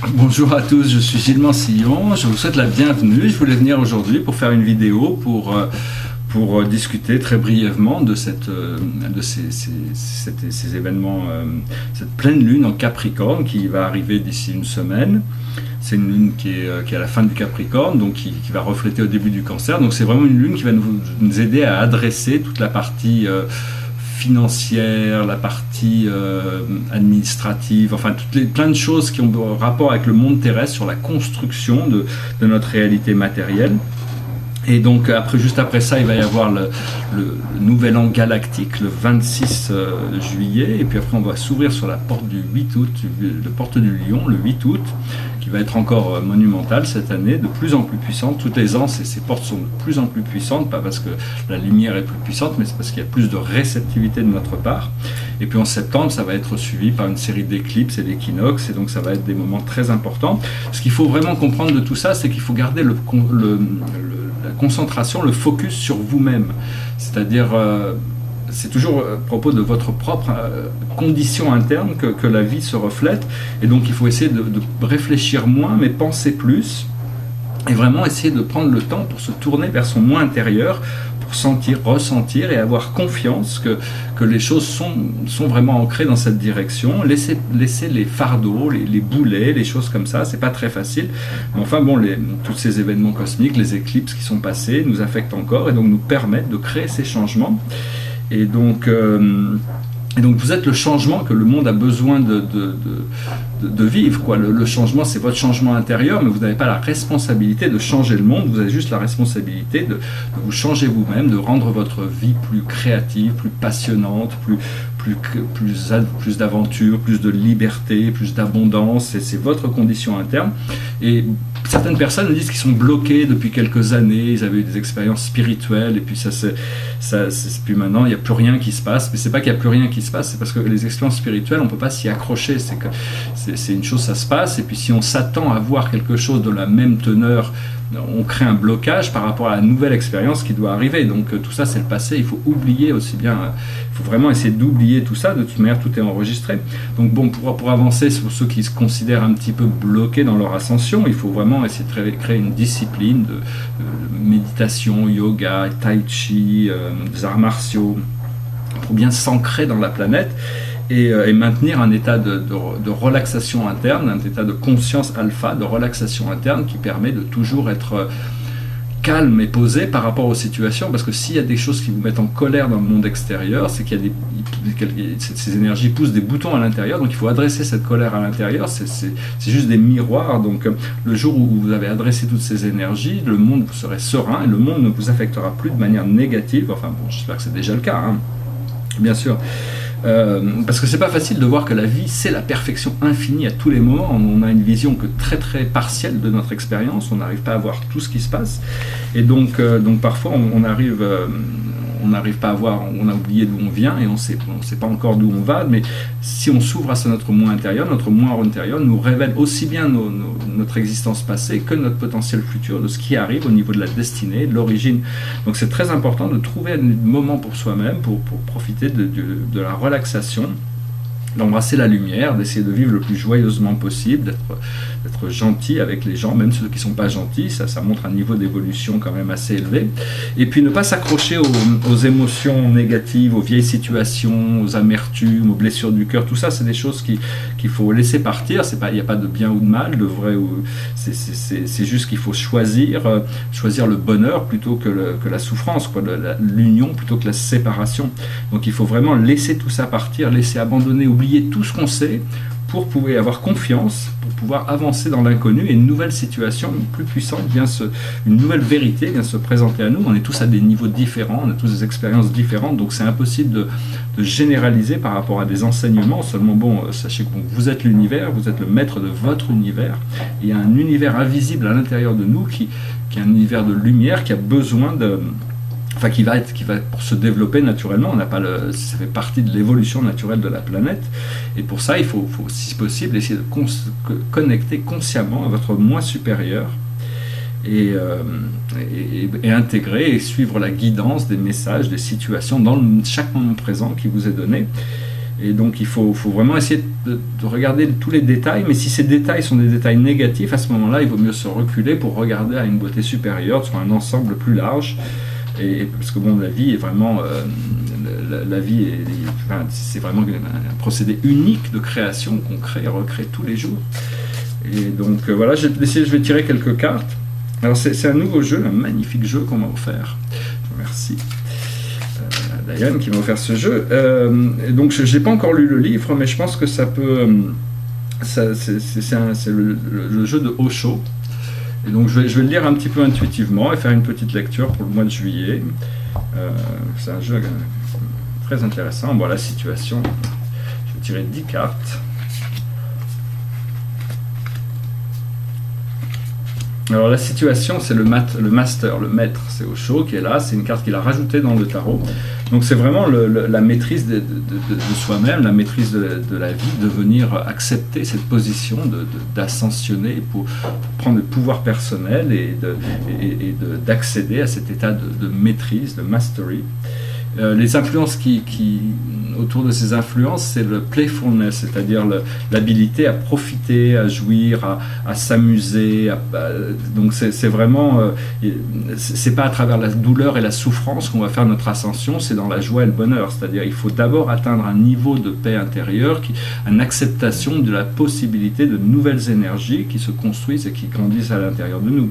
Bonjour à tous, je suis Gilles Mansillon, je vous souhaite la bienvenue. Je voulais venir aujourd'hui pour faire une vidéo pour discuter très brièvement de ces événements, cette pleine lune en Capricorne qui va arriver d'ici une semaine. C'est une lune qui est à la fin du Capricorne, donc qui va refléter au début du Cancer. Donc c'est vraiment une lune qui va nous aider à adresser toute la partie financière, la partie administrative, enfin plein de choses qui ont rapport avec le monde terrestre sur la construction de notre réalité matérielle. Et donc juste après ça, il va y avoir le nouvel an galactique le 26 juillet, et puis après on va s'ouvrir sur la porte du 8 août, la porte du Lion le 8 août, qui va être encore monumentale cette année, de plus en plus puissante. Tous les ans, ces portes sont de plus en plus puissantes, pas parce que la lumière est plus puissante, mais c'est parce qu'il y a plus de réceptivité de notre part. Et puis en septembre, ça va être suivi par une série d'éclipses et d'équinoxes, et donc ça va être des moments très importants. Ce qu'il faut vraiment comprendre de tout ça, c'est qu'il faut garder la concentration, le focus sur vous-même. C'est-à-dire, c'est toujours à propos de votre propre condition interne que la vie se reflète. Et donc, il faut essayer de réfléchir moins, mais penser plus. Et vraiment essayer de prendre le temps pour se tourner vers son moi intérieur, pour sentir, ressentir et avoir confiance que les choses sont vraiment ancrées dans cette direction. Laisser les fardeaux, les boulets, les choses comme ça, c'est pas très facile. Mais enfin bon, tous ces événements cosmiques, les éclipses qui sont passés, nous affectent encore et donc nous permettent de créer ces changements. Et donc vous êtes le changement que le monde a besoin de vivre, quoi. Le changement, c'est votre changement intérieur, mais vous n'avez pas la responsabilité de changer le monde, vous avez juste la responsabilité de vous changer vous-même, de rendre votre vie plus créative, plus passionnante, plus d'aventure, plus de liberté, plus d'abondance. C'est votre condition interne. Et certaines personnes me disent qu'ils sont bloqués depuis quelques années, ils avaient eu des expériences spirituelles, et puis puis maintenant il n'y a plus rien qui se passe. Mais c'est pas qu'il n'y a plus rien qui se passe, c'est parce que les expériences spirituelles, on ne peut pas s'y accrocher. C'est une chose, ça se passe, et puis si on s'attend à voir quelque chose de la même teneur, on crée un blocage par rapport à la nouvelle expérience qui doit arriver. Donc tout ça, c'est le passé, il faut oublier aussi bien, il faut vraiment essayer d'oublier tout ça. De toute manière, tout est enregistré. Donc bon, pour avancer, pour ceux qui se considèrent un petit peu bloqués dans leur ascension, il faut vraiment essayer de créer une discipline de méditation, yoga, tai chi, des arts martiaux, pour bien s'ancrer dans la planète et maintenir un état de relaxation interne, un état de conscience alpha, de relaxation interne qui permet de toujours être calme et posé par rapport aux situations, parce que s'il y a des choses qui vous mettent en colère dans le monde extérieur, c'est qu'il y a ces énergies poussent des boutons à l'intérieur, donc il faut adresser cette colère à l'intérieur. C'est juste des miroirs. Donc le jour où vous avez adressé toutes ces énergies, le monde vous serez serein et le monde ne vous affectera plus de manière négative. Enfin bon, j'espère que c'est déjà le cas, hein, bien sûr. Parce que c'est pas facile de voir que la vie c'est la perfection infinie à tous les moments. On a une vision que très très partielle de notre expérience, on n'arrive pas à voir tout ce qui se passe, et donc parfois on n'arrive pas à voir, on a oublié d'où on vient et on sait pas encore d'où on va. Mais si on s'ouvre à notre moi intérieur nous révèle aussi bien notre existence passée que notre potentiel futur, de ce qui arrive au niveau de la destinée, de l'origine. Donc c'est très important de trouver un moment pour soi-même, pour profiter de la relaxation, d'embrasser la lumière, d'essayer de vivre le plus joyeusement possible, d'être gentil avec les gens, même ceux qui ne sont pas gentils. Ça montre un niveau d'évolution quand même assez élevé. Et puis ne pas s'accrocher aux émotions négatives, aux vieilles situations, aux amertumes, aux blessures du cœur. Tout ça, c'est des choses qu'il faut laisser partir. Il n'y a pas de bien ou de mal, de vrai c'est juste qu'il faut choisir le bonheur plutôt que la souffrance, l'union plutôt que la séparation. Donc il faut vraiment laisser tout ça partir, laisser abandonner, oublier tout ce qu'on sait, pour pouvoir avoir confiance, pour pouvoir avancer dans l'inconnu, et une nouvelle situation plus puissante une nouvelle vérité vient se présenter à nous. On est tous à des niveaux différents, on a tous des expériences différentes, donc c'est impossible de généraliser par rapport à des enseignements. Seulement bon, sachez que vous êtes l'univers, vous êtes le maître de votre univers. Il y a un univers invisible à l'intérieur de nous qui est un univers de lumière qui a besoin qui va pour se développer naturellement. Ça fait partie de l'évolution naturelle de la planète, et pour ça il faut si possible essayer de connecter consciemment à votre moi supérieur et intégrer et suivre la guidance des messages, des situations dans chaque moment présent qui vous est donné. Et donc il faut vraiment essayer de regarder tous les détails, mais si ces détails sont des détails négatifs, à ce moment-là, il vaut mieux se reculer pour regarder à une beauté supérieure, sur un ensemble plus large. Et parce que bon, la vie est vraiment, la vie enfin, c'est vraiment un procédé unique de création qu'on crée et recrée tous les jours. Et donc voilà, je vais tirer quelques cartes. Alors c'est un nouveau jeu, un magnifique jeu qu'on m'a offert. Je vous remercie Diane qui m'a offert ce jeu. Et donc je n'ai pas encore lu le livre, mais je pense que ça peut, c'est le jeu de Osho. Et donc je vais le lire un petit peu intuitivement et faire une petite lecture pour le mois de juillet. C'est un jeu très intéressant. Bon, la situation, je vais tirer 10 cartes. Alors la situation, c'est le master, le maître, c'est Osho qui est là, c'est une carte qu'il a rajoutée dans le tarot. Donc c'est vraiment la maîtrise de soi-même, la maîtrise de la vie, de venir accepter cette position, d'ascensionner pour prendre le pouvoir personnel et d'accéder à cet état de maîtrise, de mastery. Les influences autour de ces influences, c'est le playfulness, c'est-à-dire l'habilité à profiter, à jouir, à s'amuser. Donc c'est vraiment, c'est pas à travers la douleur et la souffrance qu'on va faire notre ascension, c'est dans la joie et le bonheur. C'est-à-dire il faut d'abord atteindre un niveau de paix intérieure, une acceptation de la possibilité de nouvelles énergies qui se construisent et qui grandissent à l'intérieur de nous.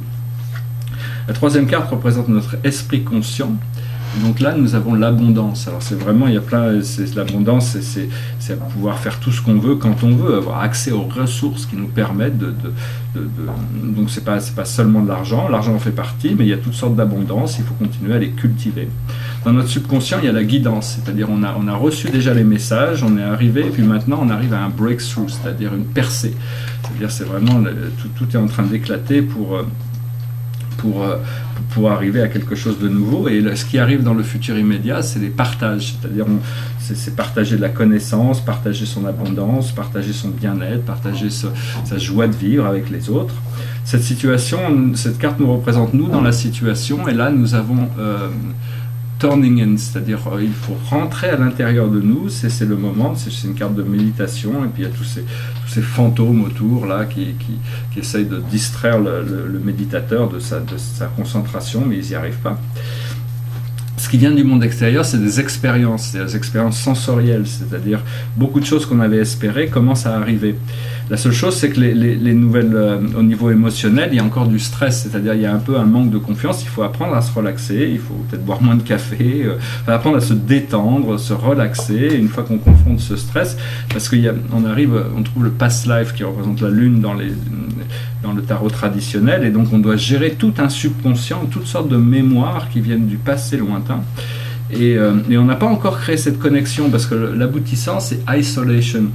La troisième carte représente notre esprit conscient. Donc là, nous avons l'abondance. Alors c'est vraiment, il y a l'abondance, c'est à pouvoir faire tout ce qu'on veut quand on veut, avoir accès aux ressources qui nous permettent donc c'est pas seulement de l'argent. L'argent en fait partie, mais il y a toutes sortes d'abondance. Il faut continuer à les cultiver. Dans notre subconscient, il y a la guidance, c'est-à-dire on a reçu déjà les messages, on est arrivé, et puis maintenant on arrive à un breakthrough, c'est-à-dire une percée. C'est-à-dire c'est vraiment tout est en train d'éclater pour arriver à quelque chose de nouveau. Et ce qui arrive dans le futur immédiat, c'est les partages, c'est-à-dire c'est partager de la connaissance, partager son abondance, partager son bien-être, partager sa joie de vivre avec les autres. Cette carte nous représente nous dans la situation, et là nous avons turning in, c'est-à-dire il faut rentrer à l'intérieur de nous, c'est le moment, c'est une carte de méditation, et puis il y a tous ces fantômes autour là qui essayent de distraire le méditateur de sa concentration, mais ils n'y arrivent pas. Ce qui vient du monde extérieur, c'est des expériences sensorielles, c'est-à-dire beaucoup de choses qu'on avait espérées commencent à arriver. La seule chose, c'est que les nouvelles, au niveau émotionnel, il y a encore du stress, c'est-à-dire il y a un peu un manque de confiance, il faut apprendre à se relaxer, il faut peut-être boire moins de café, apprendre à se détendre, se relaxer, une fois qu'on confronte ce stress, parce on trouve le past life qui représente la lune dans le tarot traditionnel, et donc on doit gérer tout un subconscient, toutes sortes de mémoires qui viennent du passé lointain. Et on n'a pas encore créé cette connexion, parce que l'aboutissant, c'est isolation.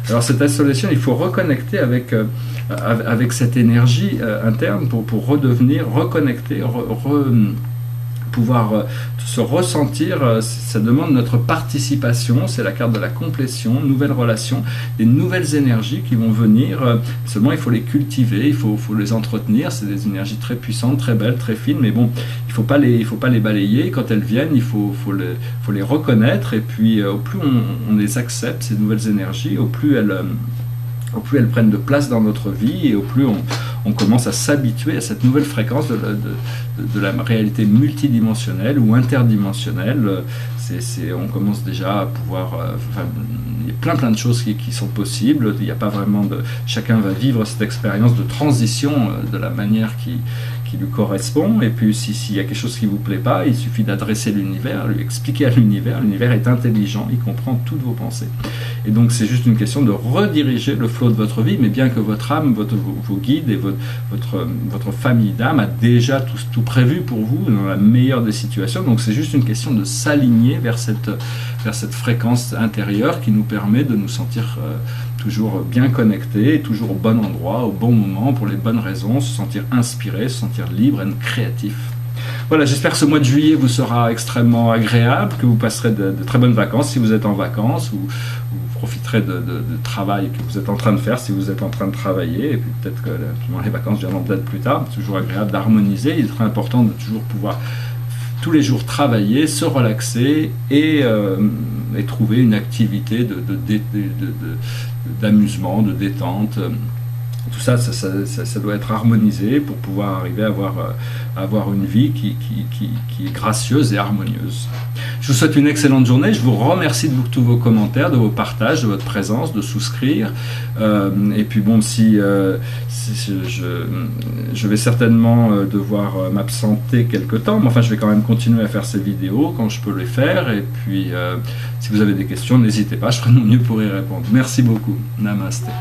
Alors cette isolation, il faut reconnecter avec cette énergie interne pour redevenir reconnecté, pouvoir se ressentir. Ça demande notre participation, c'est la carte de la complétion, nouvelles relations, des nouvelles énergies qui vont venir, seulement il faut les cultiver, il faut les entretenir, c'est des énergies très puissantes, très belles, très fines, mais bon, il faut pas les balayer, quand elles viennent, il faut les reconnaître, et puis au plus on les accepte, ces nouvelles énergies, au plus elles prennent de place dans notre vie, et au plus on commence à s'habituer à cette nouvelle fréquence de la réalité multidimensionnelle ou interdimensionnelle. On commence déjà à pouvoir... il y a plein de choses qui sont possibles. Il n'y a pas vraiment chacun va vivre cette expérience de transition de la manière qui lui correspond, et puis s'il y a quelque chose qui ne vous plaît pas, il suffit d'adresser l'univers, lui expliquer à l'univers. L'univers est intelligent, il comprend toutes vos pensées. Et donc c'est juste une question de rediriger le flot de votre vie, mais bien que votre âme, vos guides et votre famille d'âme a déjà tout prévu pour vous dans la meilleure des situations. Donc c'est juste une question de s'aligner vers cette fréquence intérieure qui nous permet de nous sentir toujours bien connectés, toujours au bon endroit, au bon moment, pour les bonnes raisons, se sentir inspiré, se sentir libre et créatif. Voilà, j'espère que ce mois de juillet vous sera extrêmement agréable, que vous passerez de très bonnes vacances si vous êtes en vacances, ou vous profiterez de travail que vous êtes en train de faire si vous êtes en train de travailler, et puis peut-être que les vacances viendront peut-être plus tard. C'est toujours agréable d'harmoniser, il est très important de toujours pouvoir tous les jours travailler, se relaxer et trouver une activité d'amusement, de détente. Tout ça, ça doit être harmonisé pour pouvoir arriver à avoir une vie qui est gracieuse et harmonieuse. Je vous souhaite une excellente journée. Je vous remercie de tous vos commentaires, de vos partages, de votre présence, de souscrire. Et puis bon, si je vais certainement devoir m'absenter quelque temps, mais enfin je vais quand même continuer à faire ces vidéos quand je peux les faire. Et puis si vous avez des questions, n'hésitez pas, je ferai de mon mieux pour y répondre. Merci beaucoup. Namasté.